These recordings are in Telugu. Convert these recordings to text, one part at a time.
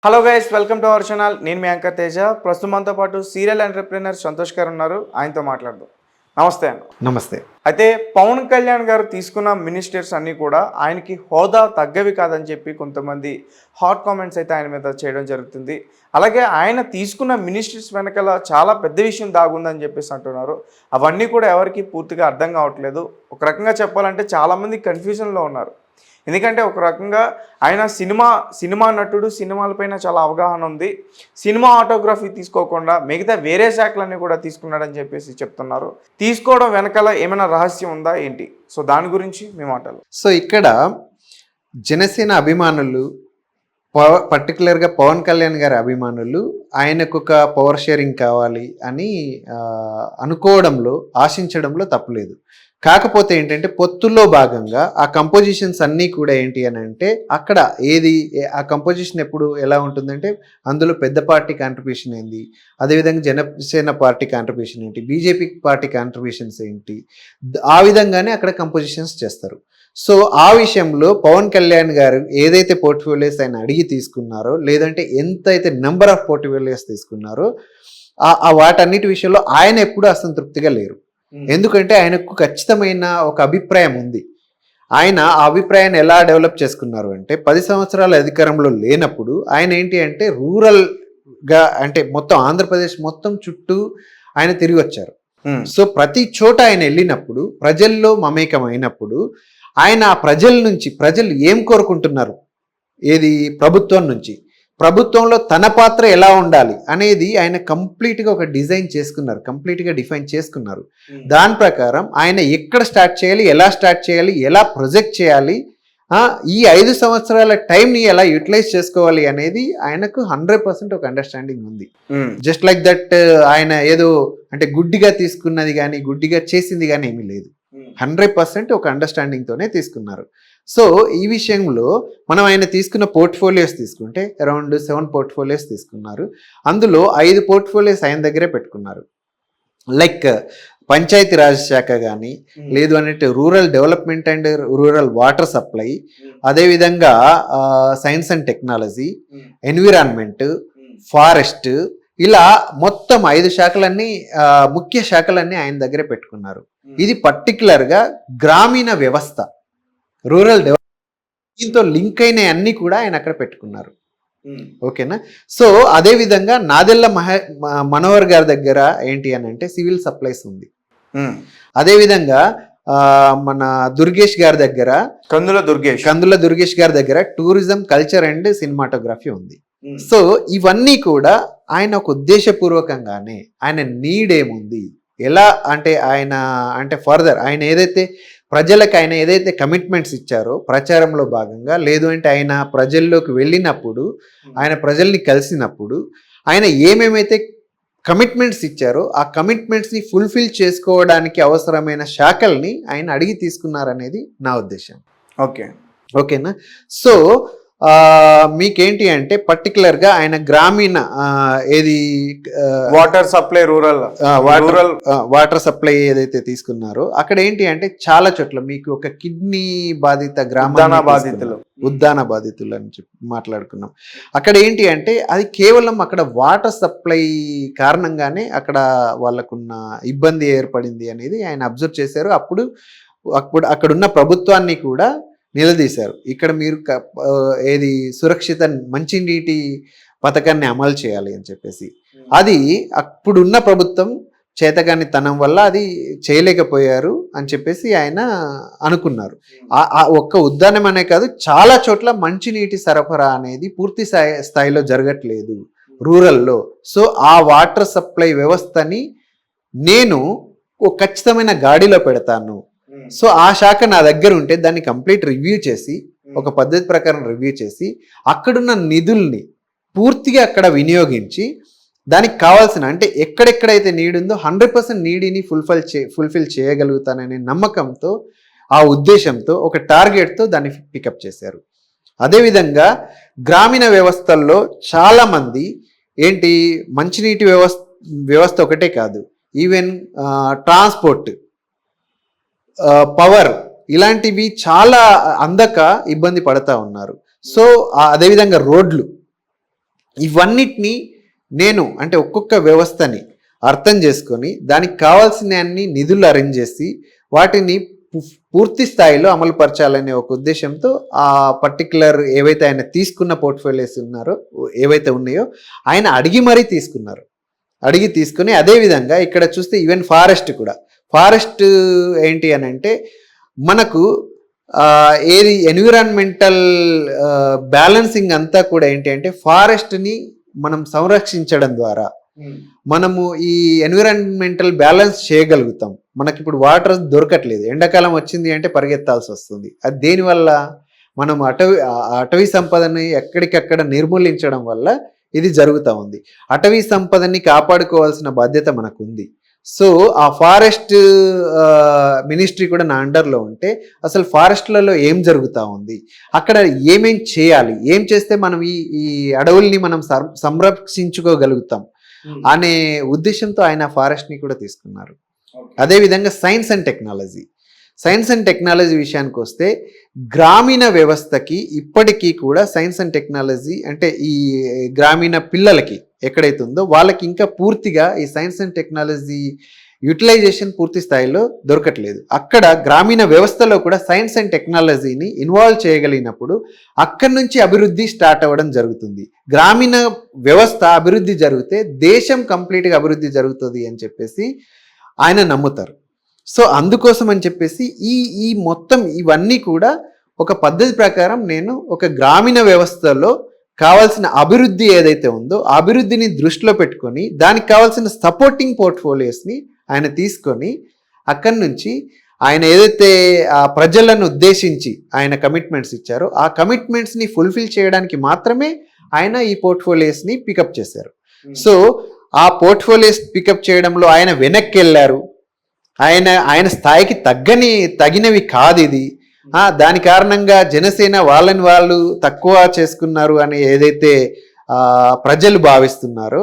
Hello guys, welcome to our channel. నేను మీ యాంకర్ తేజ. ప్రస్తుతం మనతో పాటు సీరియల్ ఎంటర్ప్రినర్ సంతోష్ గారు ఉన్నారు. ఆయనతో మాట్లాడదాం. నమస్తే అన్న. నమస్తే. అయితే పవన్ కళ్యాణ్ గారు తీసుకున్న మినిస్టర్స్ అన్నీ కూడా ఆయనకి హోదా తగ్గవి కాదని చెప్పి కొంతమంది హాట్ కామెంట్స్ అయితే ఆయన మీద చేయడం జరుగుతుంది. అలాగే ఆయన తీసుకున్న మినిస్టర్స్ వెనకాల చాలా పెద్ద విషయం దాగుందని చెప్పేసి అంటున్నారు. అవన్నీ కూడా ఎవరికి పూర్తిగా అర్థం కావట్లేదు. ఒక రకంగా చెప్పాలంటే చాలామంది కన్ఫ్యూజన్లో ఉన్నారు. ఎందుకంటే ఒక రకంగా ఆయన సినిమా నటుడు, సినిమాలపైన చాలా అవగాహన ఉంది. సినిమా ఆటోగ్రఫీ తీసుకోకుండా మిగతా వేరే శాఖలన్నీ కూడా తీసుకున్నాడని చెప్పేసి చెప్తున్నారు. తీసుకోవడం వెనకాల ఏమైనా రహస్యం ఉందా ఏంటి? సో దాని గురించి మీ మాటలు. సో ఇక్కడ జనసేన అభిమానులు, పర్టికులర్గా పవన్ కళ్యాణ్ గారి అభిమానులు ఆయనకు ఒక పవర్ షేరింగ్ కావాలి అని అనుకోవడంలో, ఆశించడంలో తప్పులేదు. కాకపోతే ఏంటంటే పొత్తుల్లో భాగంగా ఆ కంపోజిషన్స్ అన్నీ కూడా ఏంటి అని అంటే అక్కడ ఆ కంపోజిషన్ ఎప్పుడు ఎలా ఉంటుందంటే అందులో పెద్ద పార్టీ కాంట్రిబ్యూషన్ ఏంటి, అదేవిధంగా జనసేన పార్టీ కాంట్రిబ్యూషన్ ఏంటి, బీజేపీ పార్టీ కాంట్రిబ్యూషన్స్ ఏంటి, ఆ విధంగానే అక్కడ కంపోజిషన్స్ చేస్తారు. సో ఆ విషయంలో పవన్ కళ్యాణ్ గారు ఏదైతే పోర్ట్ఫోలియోస్ ఆయన అడిగి తీసుకున్నారో, లేదంటే ఎంతైతే నెంబర్ ఆఫ్ పోర్ట్ఫోలియోస్ తీసుకున్నారో వాటన్నిటి విషయంలో ఆయన ఎప్పుడూ అసంతృప్తిగా లేరు. ఎందుకంటే ఆయనకు ఖచ్చితమైన ఒక అభిప్రాయం ఉంది. ఆయన ఆ అభిప్రాయాన్ని ఎలా డెవలప్ చేసుకున్నారు అంటే 10 సంవత్సరాల అధికారంలో లేనప్పుడు ఆయన ఏంటి అంటే రూరల్గా, అంటే మొత్తం ఆంధ్రప్రదేశ్ మొత్తం చుట్టూ ఆయన తిరిగి వచ్చారు. సో ప్రతి చోట ఆయన వెళ్ళినప్పుడు, ప్రజల్లో మమేకం అయినప్పుడు ఆయన ఆ ప్రజలు ఏం కోరుకుంటున్నారు, ఏది ప్రభుత్వం నుంచి, ప్రభుత్వంలో తన పాత్ర ఎలా ఉండాలి అనేది ఆయన కంప్లీట్గా ఒక డిజైన్ చేసుకున్నారు, కంప్లీట్గా డిఫైన్ చేసుకున్నారు. దాని ప్రకారం ఆయన ఎక్కడ స్టార్ట్ చేయాలి, ఎలా స్టార్ట్ చేయాలి, ఎలా ప్రొజెక్ట్ చేయాలి, ఈ 5 సంవత్సరాల టైంని ఎలా యూటిలైజ్ చేసుకోవాలి అనేది ఆయనకు 100% ఒక అండర్స్టాండింగ్ ఉంది. జస్ట్ లైక్ దట్ ఆయన ఏదో అంటే గుడ్డిగా తీసుకున్నది కానీ గుడ్డిగా చేసింది కానీ ఏమీ లేదు. 100% ఒక అండర్స్టాండింగ్తోనే తీసుకున్నారు. సో ఈ విషయంలో మనం ఆయన తీసుకున్న పోర్ట్ఫోలియోస్ తీసుకుంటే అరౌండ్ 7 పోర్ట్ఫోలియోస్ తీసుకున్నారు. అందులో 5 పోర్ట్ఫోలియోస్ ఆయన దగ్గరే పెట్టుకున్నారు. లైక్ పంచాయతీ రాజ్ శాఖ కానీ, లేదు అంటే rural development and rural water supply, అదేవిధంగా science and technology, environment, forest, ఇలా మొత్తం 5 శాఖలన్నీ, ముఖ్య శాఖలన్నీ ఆయన దగ్గరే పెట్టుకున్నారు. ఇది పర్టికులర్గా గ్రామీణ వ్యవస్థ, రూరల్ డెవలప్మెంట్, దీంతో లింక్ అయిన అన్ని కూడా ఆయన అక్కడ పెట్టుకున్నారు. ఓకేనా? సో అదేవిధంగా నాదెళ్ల మనోహర్ గారి దగ్గర ఏంటి అని అంటే సివిల్ సప్లైస్ ఉంది. అదేవిధంగా మన దుర్గేష్ గారి దగ్గర, కందుల దుర్గేష్ గారి దగ్గర టూరిజం, కల్చర్ అండ్ సినిమాటోగ్రఫీ ఉంది. సో ఇవన్నీ కూడా ఆయన ఒక ఉద్దేశపూర్వకంగానే ఆయన నీడ్ ఏముంది, ఎలా అంటే ఆయన అంటే ఫర్దర్ ఆయన ఏదైతే ప్రజలకు ఆయన ఏదైతే కమిట్మెంట్స్ ఇచ్చారో ప్రచారంలో భాగంగా, లేదు అంటే ఆయన ప్రజల్లోకి వెళ్ళినప్పుడు, ఆయన ప్రజల్ని కలిసినప్పుడు ఆయన ఏమేమైతే కమిట్మెంట్స్ ఇచ్చారో ఆ కమిట్మెంట్స్ని ఫుల్ఫిల్ చేసుకోవడానికి అవసరమైన శాఖల్ని ఆయన అడిగి తీసుకున్నారనేది నా ఉద్దేశం. ఓకేనా? సో మీకేంటి అంటే పర్టికులర్గా ఆయన గ్రామీణ ఏది వాటర్ సప్లై, వాటర్ సప్లై ఏదైతే తీసుకున్నారో అక్కడ ఏంటి అంటే చాలా చోట్ల మీకు ఒక కిడ్నీ బాధిత ఉద్దాన బాధితులు అని చెప్పి మాట్లాడుకున్నాం. అక్కడ ఏంటి అంటే అది కేవలం అక్కడ వాటర్ సప్లై కారణంగానే అక్కడ వాళ్ళకున్న ఇబ్బంది ఏర్పడింది అనేది ఆయన అబ్జర్వ్ చేశారు. అప్పుడు అక్కడున్న ప్రభుత్వాన్ని కూడా నిలదీశారు. ఇక్కడ మీరు ఏది సురక్షిత మంచినీటి పథకాన్ని అమలు చేయాలి అని చెప్పేసి, అది అప్పుడున్న ప్రభుత్వం చేతగాని తనం వల్ల అది చేయలేకపోయారు అని చెప్పేసి ఆయన అనుకున్నారు. ఒక్క ఉద్యానం అనే కాదు, చాలా చోట్ల మంచినీటి సరఫరా అనేది పూర్తి స్థాయిలో జరగట్లేదు రూరల్లో. సో ఆ వాటర్ సప్లై వ్యవస్థని నేను ఖచ్చితమైన గాడిలో పెడతాను. సో ఆ శాఖ నా దగ్గర ఉంటే దాన్ని కంప్లీట్ రివ్యూ చేసి, ఒక పద్ధతి ప్రకారం రివ్యూ చేసి, అక్కడున్న నిధుల్ని పూర్తిగా అక్కడ వినియోగించి దానికి కావాల్సిన అంటే ఎక్కడెక్కడైతే నీడ్ ఉందో 100% నీడిని ఫుల్ఫిల్ చేయగలుగుతాననే నమ్మకంతో, ఆ ఉద్దేశంతో, ఒక టార్గెట్తో దాన్ని పికప్ చేశారు. అదేవిధంగా గ్రామీణ వ్యవస్థల్లో చాలామంది ఏంటి మంచినీటి వ్యవస్థ ఒకటే కాదు, ఈవెన్ ట్రాన్స్పోర్ట్, పవర్, ఇలాంటివి చాలా అందక ఇబ్బంది పడతా ఉన్నారు. సో అదేవిధంగా రోడ్లు, ఇవన్నిటినీ నేను అంటే ఒక్కొక్క వ్యవస్థని అర్థం చేసుకొని దానికి కావాల్సిన అన్ని నిధులు అరేంజ్ చేసి వాటిని పూర్తి స్థాయిలో అమలు పరచాలనే ఒక ఉద్దేశంతో ఆ పర్టికులర్ ఏవైతే ఆయన తీసుకున్న పోర్ట్ఫోలియోస్ ఏవైతే ఉన్నాయో ఆయన అడిగి మరీ తీసుకున్నారు. అడిగి తీసుకుని అదేవిధంగా ఇక్కడ చూస్తే ఈవెన్ ఫారెస్ట్ ఏంటి అని అంటే మనకు ఏది ఎన్విరాన్మెంటల్ బ్యాలెన్సింగ్ అంతా కూడా ఏంటి అంటే ఫారెస్ట్ని మనం సంరక్షించడం ద్వారా మనము ఈ ఎన్విరాన్మెంటల్ బ్యాలెన్స్ చేయగలుగుతాం. మనకి ఇప్పుడు వాటర్ దొరకట్లేదు, ఎండాకాలం వచ్చింది అంటే పరిగెత్తాల్సి వస్తుంది. అది దేనివల్ల మనం అటవీ సంపదని ఎక్కడికక్కడ నిర్మూలించడం వల్ల ఇది జరుగుతూ ఉంది. అటవీ సంపదని కాపాడుకోవాల్సిన బాధ్యత మనకు ఉంది. సో ఆ ఫారెస్ట్ మినిస్ట్రీ కూడా నా అండర్లో ఉంటే అసలు ఫారెస్ట్లలో ఏం జరుగుతూ ఉంది, అక్కడ ఏమేం చేయాలి, ఏం చేస్తే మనం ఈ అడవుల్ని మనం సంరక్షించుకోగలుగుతాం అనే ఉద్దేశంతో ఆయన ఫారెస్ట్ని కూడా తీసుకున్నారు. అదేవిధంగా సైన్స్ అండ్ టెక్నాలజీ విషయానికి వస్తే గ్రామీణ వ్యవస్థకి ఇప్పటికీ కూడా సైన్స్ అండ్ టెక్నాలజీ అంటే ఈ గ్రామీణ పిల్లలకి ఎక్కడైతే ఉందో వాళ్ళకి ఇంకా పూర్తిగా ఈ సైన్స్ అండ్ టెక్నాలజీ యూటిలైజేషన్ పూర్తి స్థాయిలో దొరకట్లేదు. అక్కడ గ్రామీణ వ్యవస్థలో కూడా సైన్స్ అండ్ టెక్నాలజీని ఇన్వాల్వ్ చేయగలిగినప్పుడు అక్కడి నుంచి అభివృద్ధి స్టార్ట్ అవ్వడం జరుగుతుంది. గ్రామీణ వ్యవస్థ అభివృద్ధి జరిగితే దేశం కంప్లీట్గా అభివృద్ధి జరుగుతుంది అని చెప్పేసి ఆయన నమ్ముతారు. సో అందుకోసం అని చెప్పేసి ఈ మొత్తం ఇవన్నీ కూడా ఒక పద్ధతి ప్రకారం నేను ఒక గ్రామీణ వ్యవస్థలో కావాల్సిన అభివృద్ధి ఏదైతే ఉందో ఆ అభివృద్ధిని దృష్టిలో పెట్టుకొని దానికి కావాల్సిన సపోర్టింగ్ పోర్ట్ఫోలియోస్ని ఆయన తీసుకొని అక్కడి నుంచి ఆయన ఏదైతే ఆ ప్రజలను ఉద్దేశించి ఆయన కమిట్మెంట్స్ ఇచ్చారో ఆ కమిట్మెంట్స్ని ఫుల్ఫిల్ చేయడానికి మాత్రమే ఆయన ఈ పోర్ట్ఫోలియోస్ని పికప్ చేశారు. సో ఆ పోర్ట్ఫోలియోస్ పికప్ చేయడంలో ఆయన వెనక్కి వెళ్ళారు. ఆయన స్థాయికి తగినవి కాదు ఇది. దాని కారణంగా జనసేన వాళ్ళని వాళ్ళు తక్కువ చేసుకున్నారు అని ఏదైతే ప్రజలు భావిస్తున్నారో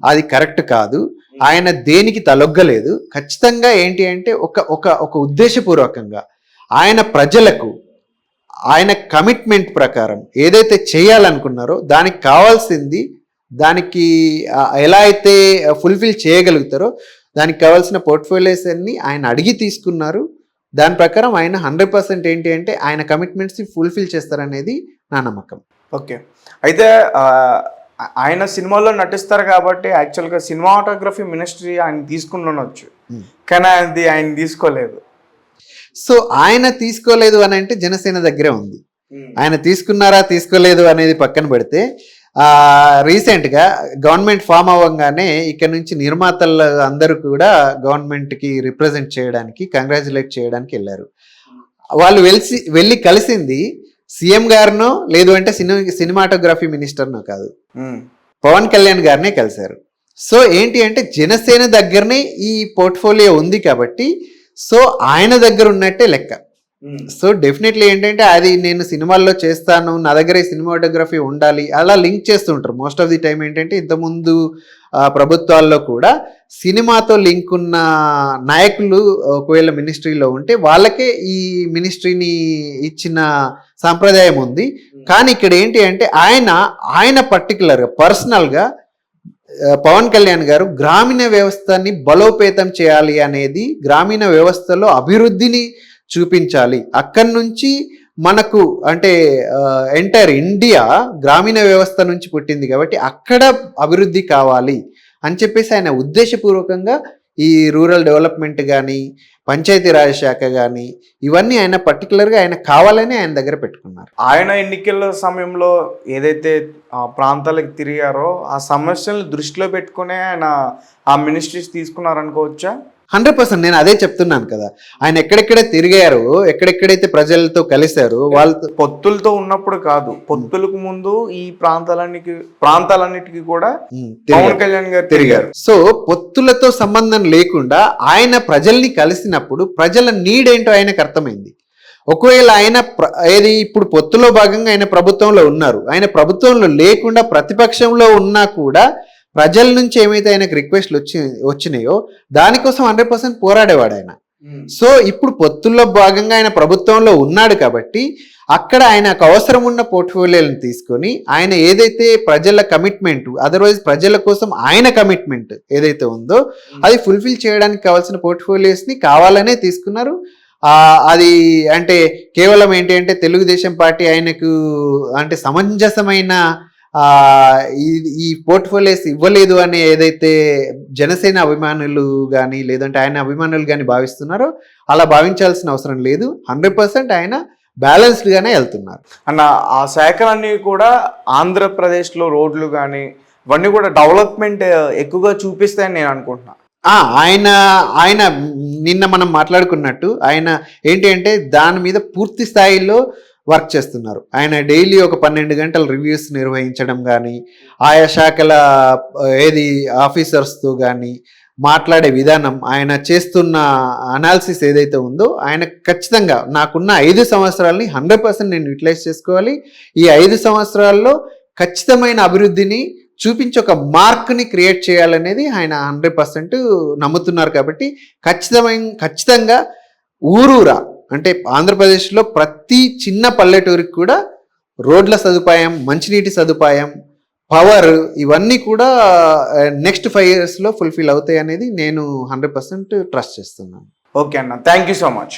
అది కరెక్ట్ కాదు. ఆయన దేనికి తలొగ్గలేదు. ఖచ్చితంగా ఏంటి అంటే ఒక ఉద్దేశపూర్వకంగా ఆయన ప్రజలకు ఆయన కమిట్మెంట్ ప్రకారం ఏదైతే చేయాలనుకున్నారో దానికి కావాల్సింది దానికి ఎలా అయితే ఫుల్ఫిల్ చేయగలుగుతారో దానికి కావాల్సిన పోర్ట్ఫోలియోస్ అన్ని ఆయన అడిగి తీసుకున్నారు. దాని ప్రకారం ఆయన 100% ఏంటి అంటే ఆయన కమిట్మెంట్స్ని ఫుల్ఫిల్ చేస్తారనేది నా నమ్మకం. ఓకే, అయితే ఆయన సినిమాలో నటిస్తారు కాబట్టి యాక్చువల్గా సినిమాటోగ్రఫీ మినిస్ట్రీ ఆయన తీసుకుని ఉండొచ్చు, కానీ ఆయన తీసుకోలేదు. సో ఆయన తీసుకోలేదు అని అంటే జనసేన దగ్గరే ఉంది. ఆయన తీసుకున్నారా తీసుకోలేదు అనేది పక్కన పెడితే రీసెంట్గా గవర్నమెంట్ ఫామ్ అవ్వగానే ఇక్కడ నుంచి నిర్మాతలు అందరూ కూడా గవర్నమెంట్కి రిప్రజెంట్ చేయడానికి కంగ్రాచులేట్ చేయడానికి వెళ్ళారు. వాళ్ళు వెళ్ళి కలిసింది సీఎం గారినో లేదు అంటే సినిమాటోగ్రఫీ మినిస్టర్నో కాదు, పవన్ కళ్యాణ్ గారినే కలిశారు. సో ఏంటి అంటే జనసేన దగ్గరనే ఈ పోర్ట్ఫోలియో ఉంది కాబట్టి సో ఆయన దగ్గర ఉన్నట్టే లెక్క. సో డెఫినెట్లీ ఏంటంటే అది నేను సినిమాల్లో చేస్తాను, నా దగ్గర సినిమాటోగ్రఫీ ఉండాలి అలా లింక్ చేస్తుంటారు. మోస్ట్ ఆఫ్ ది టైం ఏంటంటే ఇంతకుముందు ప్రభుత్వాల్లో కూడా సినిమాతో లింక్ ఉన్న నాయకులు ఒకవేళ మినిస్ట్రీలో ఉంటే వాళ్ళకే ఈ మినిస్ట్రీని ఇచ్చిన సాంప్రదాయం ఉంది. కానీ ఇక్కడ ఏంటి అంటే ఆయన పర్టికులర్గా పర్సనల్గా పవన్ కళ్యాణ్ గారు గ్రామీణ వ్యవస్థని బలోపేతం చేయాలి అనేది, గ్రామీణ వ్యవస్థలో అభివృద్ధిని చూపించాలి. అక్కడి నుంచి మనకు అంటే ఎంటైర్ ఇండియా గ్రామీణ వ్యవస్థ నుంచి పుట్టింది కాబట్టి అక్కడ అభివృద్ధి కావాలి అని చెప్పేసి ఆయన ఉద్దేశపూర్వకంగా ఈ రూరల్ డెవలప్మెంట్ కానీ పంచాయతీరాజ్ శాఖ కానీ ఇవన్నీ ఆయన పర్టికులర్గా ఆయన కావాలని ఆయన దగ్గర పెట్టుకున్నారు. ఆయన ఎన్నికల సమయంలో ఏదైతే ప్రాంతాలకు తిరిగారో ఆ సమస్యలను దృష్టిలో పెట్టుకునే ఆయన ఆ మినిస్ట్రీస్ తీసుకున్నారనుకోవచ్చా? 100% నేను అదే చెప్తున్నాను కదా. ఆయన ఎక్కడెక్కడ తిరిగారు, ఎక్కడెక్కడైతే ప్రజలతో కలిశారు, వాళ్ళతో పొత్తులతో ఉన్నప్పుడు కాదు, పొత్తులకు ముందు ఈ ప్రాంతాలన్నిటికీ కూడా పవన్ కళ్యాణ్ గారు తిరిగారు. సో పొత్తులతో సంబంధం లేకుండా ఆయన ప్రజల్ని కలిసినప్పుడు ప్రజల నీడ్ ఏంటో ఆయనకు అర్థమైంది. ఒకవేళ ఆయన ఇప్పుడు పొత్తులో భాగంగా ఆయన ప్రభుత్వంలో ఉన్నారు, ఆయన ప్రభుత్వంలో లేకుండా ప్రతిపక్షంలో ఉన్నా కూడా ప్రజల నుంచి ఏమైతే ఆయనకు రిక్వెస్ట్లు వచ్చినాయో దానికోసం 100% పోరాడేవాడు ఆయన. సో ఇప్పుడు పొత్తుల్లో భాగంగా ఆయన ప్రభుత్వంలో ఉన్నాడు కాబట్టి అక్కడ ఆయనకు అవసరం ఉన్న పోర్ట్ఫోలియోలను తీసుకొని ఆయన ఏదైతే ప్రజల కమిట్మెంట్, అదర్వైజ్ ప్రజల కోసం ఆయన కమిట్మెంట్ ఏదైతే ఉందో అది ఫుల్ఫిల్ చేయడానికి కావాల్సిన పోర్ట్ఫోలియోస్ని కావాలనే తీసుకున్నారు. అది అంటే కేవలం ఏంటి అంటే తెలుగుదేశం పార్టీ ఆయనకు అంటే సమంజసమైన ఈ పోర్ట్ఫోలియోస్ ఇవ్వలేదు అని ఏదైతే జనసేన అభిమానులు కానీ లేదంటే ఆయన అభిమానులు కానీ భావిస్తున్నారో అలా భావించాల్సిన అవసరం లేదు. 100% ఆయన బ్యాలెన్స్డ్గానే వెళ్తున్నారు అన్న. ఆ శాఖలన్నీ కూడా ఆంధ్రప్రదేశ్లో రోడ్లు కానీ ఇవన్నీ కూడా డెవలప్మెంట్ ఎక్కువగా చూపిస్తాయని నేను అనుకుంటున్నాను. ఆయన ఆయన నిన్న మనం మాట్లాడుకున్నట్టు ఆయన ఏంటి అంటే దాని మీద పూర్తి స్థాయిలో వర్క్ చేస్తున్నారు. ఆయన డైలీ ఒక 12 గంటల రివ్యూస్ నిర్వహించడం కానీ, ఆయా శాఖల ఆఫీసర్స్తో కానీ మాట్లాడే విధానం, ఆయన చేస్తున్న అనాలిసిస్ ఏదైతే ఉందో ఆయన ఖచ్చితంగా నాకున్న 5 సంవత్సరాలని 100% నేను యూటిలైజ్ చేసుకోవాలి, ఈ 5 సంవత్సరాల్లో ఖచ్చితమైన అభివృద్ధిని చూపించి ఒక మార్క్ని క్రియేట్ చేయాలనేది ఆయన 100% నమ్ముతున్నారు. కాబట్టి ఖచ్చితంగా ఊరూరా అంటే ఆంధ్రప్రదేశ్లో ప్రతి చిన్న పల్లెటూరికి కూడా రోడ్ల సదుపాయం, మంచినీటి సదుపాయం, పవర్ ఇవన్నీ కూడా నెక్స్ట్ 5 yearsలో ఫుల్ఫిల్ అవుతాయి అనేది నేను 100% ట్రస్ట్ చేస్తున్నాను. ఓకే అన్న, థ్యాంక్ యూ సో మచ్.